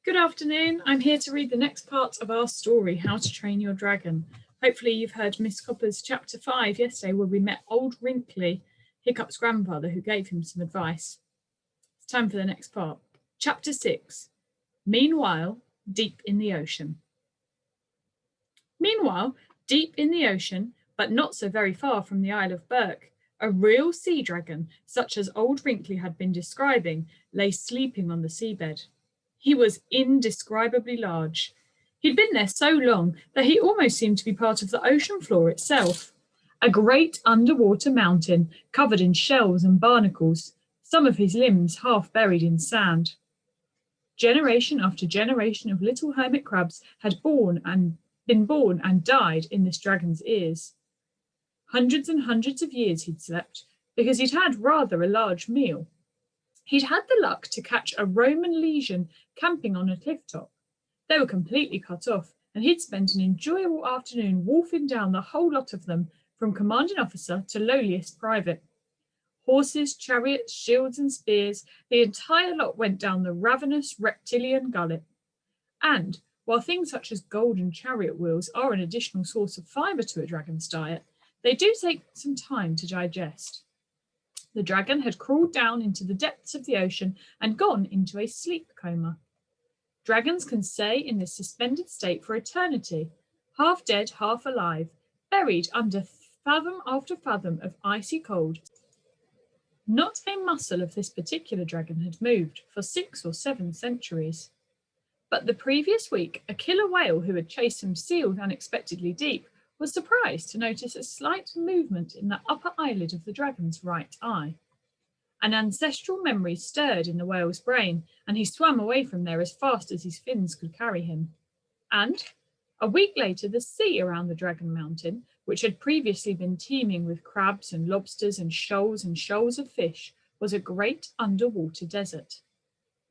Good afternoon. I'm here to read the next part of our story, How to Train Your Dragon. Hopefully you've heard Miss Copper's chapter 5 yesterday, where we met old Wrinkly, Hiccup's grandfather, who gave him some advice. It's time for the next part. Chapter 6. Meanwhile, deep in the ocean. Meanwhile, deep in the ocean, but not so very far from the Isle of Berk, a real sea dragon, such as old Wrinkly had been describing, lay sleeping on the seabed. He was indescribably large. He'd been there so long that he almost seemed to be part of the ocean floor itself. A great underwater mountain covered in shells and barnacles, some of his limbs half buried in sand. Generation after generation of little hermit crabs had been born and died in this dragon's ears. Hundreds and hundreds of years he'd slept, because he'd had rather a large meal. He'd had the luck to catch a Roman legion camping on a cliff top. They were completely cut off, and he'd spent an enjoyable afternoon wolfing down the whole lot of them, from commanding officer to lowliest private. Horses, chariots, shields and spears, the entire lot went down the ravenous reptilian gullet. And, while things such as golden chariot wheels are an additional source of fibre to a dragon's diet, they do take some time to digest. The dragon had crawled down into the depths of the ocean and gone into a sleep coma. Dragons can stay in this suspended state for eternity, half dead, half alive, buried under fathom after fathom of icy cold. Not a muscle of this particular dragon had moved for 6 or 7 centuries. But the previous week, a killer whale who had chased some seals unexpectedly deep was surprised to notice a slight movement in the upper eyelid of the dragon's right eye. An ancestral memory stirred in the whale's brain, and he swam away from there as fast as his fins could carry him. And, a week later, the sea around the Dragon Mountain, which had previously been teeming with crabs and lobsters and shoals of fish, was a great underwater desert.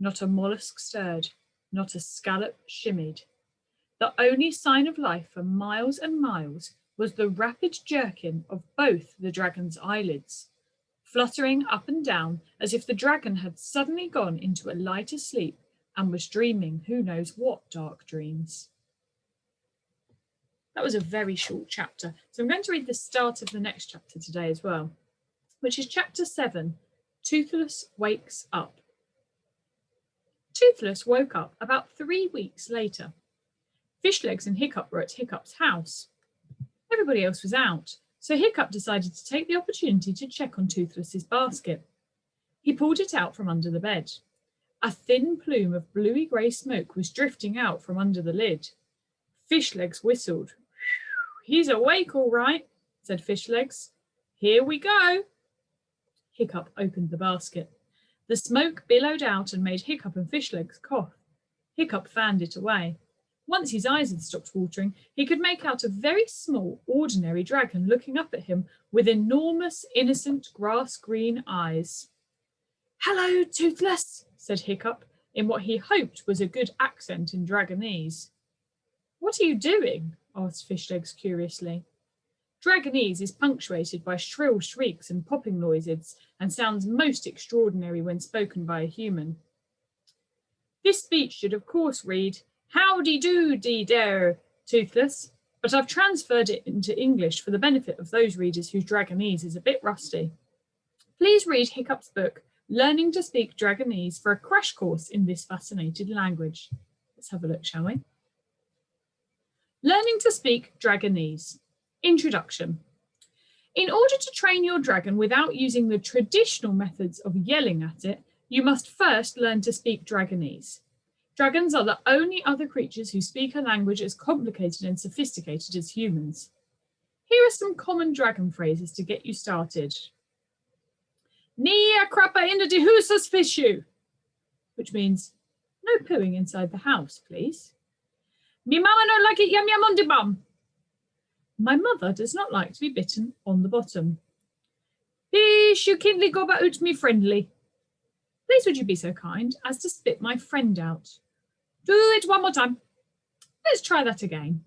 Not a mollusk stirred, not a scallop shimmied. The only sign of life for miles and miles was the rapid jerking of both the dragon's eyelids, fluttering up and down as if the dragon had suddenly gone into a lighter sleep and was dreaming who knows what dark dreams. That was a very short chapter, so I'm going to read the start of the next chapter today as well, which is chapter 7, Toothless Wakes Up. Toothless woke up about 3 weeks later. Fishlegs and Hiccup were at Hiccup's house. Everybody else was out, so Hiccup decided to take the opportunity to check on Toothless's basket. He pulled it out from under the bed. A thin plume of bluey-grey smoke was drifting out from under the lid. Fishlegs whistled. "He's awake all right," said Fishlegs. "Here we go." Hiccup opened the basket. The smoke billowed out and made Hiccup and Fishlegs cough. Hiccup fanned it away. Once his eyes had stopped watering, he could make out a very small, ordinary dragon looking up at him with enormous, innocent, grass-green eyes. "Hello, Toothless," said Hiccup, in what he hoped was a good accent in Dragonese. "What are you doing?" asked Fishlegs curiously. Dragonese is punctuated by shrill shrieks and popping noises, and sounds most extraordinary when spoken by a human. This speech should of course read, "Howdy doody there, Toothless," but I've transferred it into English for the benefit of those readers whose Dragonese is a bit rusty. Please read Hiccup's book, Learning to Speak Dragonese, for a crash course in this fascinating language. Let's have a look, shall we? Learning to Speak Dragonese. Introduction. In order to train your dragon without using the traditional methods of yelling at it, you must first learn to speak Dragonese. Dragons are the only other creatures who speak a language as complicated and sophisticated as humans. Here are some common dragon phrases to get you started. "Nia crappa into de husas fishu," which means, "No pooing inside the house, please." "Me mama no like it yum yum on de bum." "My mother does not like to be bitten on the bottom." "Please you kindly go about me friendly." "Please would you be so kind as to spit my friend out." "Do it one more time." "Let's try that again."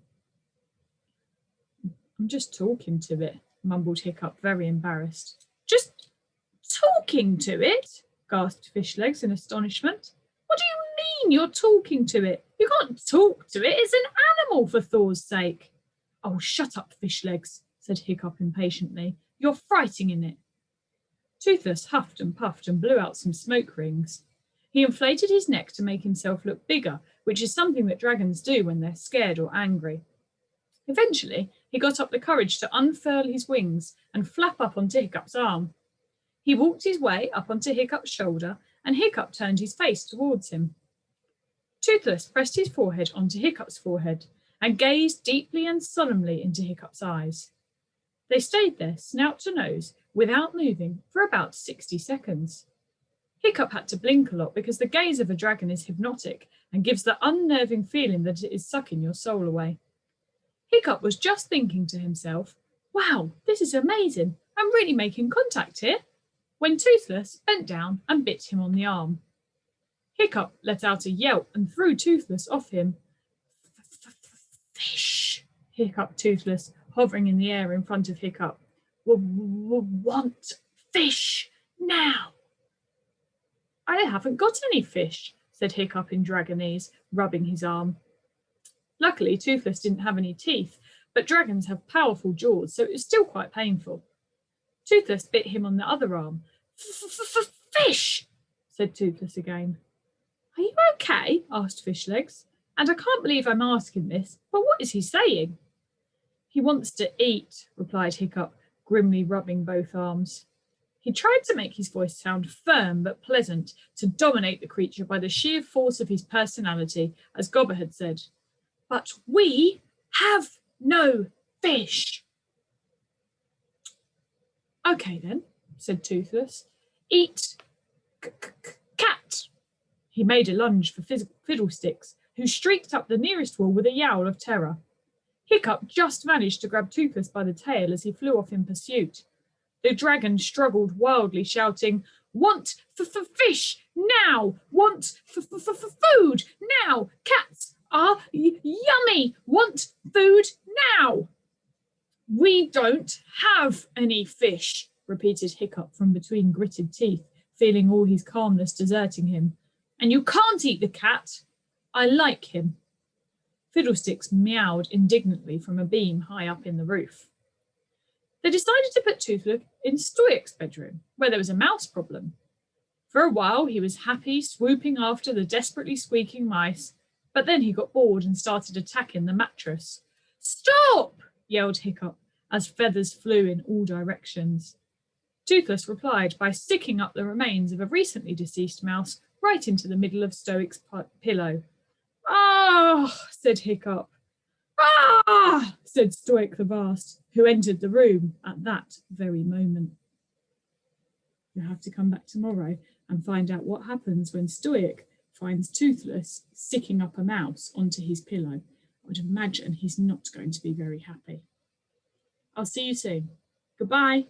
"I'm just talking to it," mumbled Hiccup, very embarrassed. "Just talking to it?" gasped Fishlegs in astonishment. "What do you mean you're talking to it? You can't talk to it. It's an animal, for Thor's sake. Oh, shut up, fish legs, said Hiccup impatiently. You're frightening it. Toothless huffed and puffed and blew out some smoke rings. He inflated his neck to make himself look bigger, which is something that dragons do when they're scared or angry. Eventually, he got up the courage to unfurl his wings and flap up onto Hiccup's arm. He walked his way up onto Hiccup's shoulder, and Hiccup turned his face towards him. Toothless pressed his forehead onto Hiccup's forehead and gazed deeply and solemnly into Hiccup's eyes. They stayed there, snout to nose, without moving, for about 60 seconds. Hiccup had to blink a lot because the gaze of a dragon is hypnotic and gives the unnerving feeling that it is sucking your soul away. Hiccup was just thinking to himself, wow, this is amazing. I'm really making contact here, when Toothless bent down and bit him on the arm. Hiccup let out a yelp and threw Toothless off him. Fish, hiccupped Toothless, hovering in the air in front of Hiccup. Want fish now. I haven't got any fish, said Hiccup in Dragonese, rubbing his arm. Luckily, Toothless didn't have any teeth, but dragons have powerful jaws, so it was still quite painful. Toothless bit him on the other arm. Fish, said Toothless again. Are you okay? Asked Fishlegs. And I can't believe I'm asking this, but what is he saying? He wants to eat, replied Hiccup, grimly rubbing both arms. He tried to make his voice sound firm but pleasant, to dominate the creature by the sheer force of his personality, as Gobber had said. But we have no fish. Okay then, said Toothless. Eat cat. He made a lunge for Fiddlesticks, who streaked up the nearest wall with a yowl of terror. Hiccup just managed to grab Toothless by the tail as he flew off in pursuit. The dragon struggled wildly, shouting, Want fish now! Want food now! Cats are yummy! Want food now! We don't have any fish, repeated Hiccup from between gritted teeth, feeling all his calmness deserting him. And you can't eat the cat. I like him. Fiddlesticks meowed indignantly from a beam high up in the roof. They decided to put Toothless in Stoic's bedroom, where there was a mouse problem. For a while he was happy, swooping after the desperately squeaking mice, but then he got bored and started attacking the mattress. Stop! Yelled Hiccup, as feathers flew in all directions. Toothless replied by sticking up the remains of a recently deceased mouse right into the middle of Stoic's pillow. Ah, said Hiccup. Ah, said Stoic the Vast, who entered the room at that very moment. You'll have to come back tomorrow and find out what happens when Stoic finds Toothless sticking up a mouse onto his pillow. I would imagine he's not going to be very happy. I'll see you soon. Goodbye.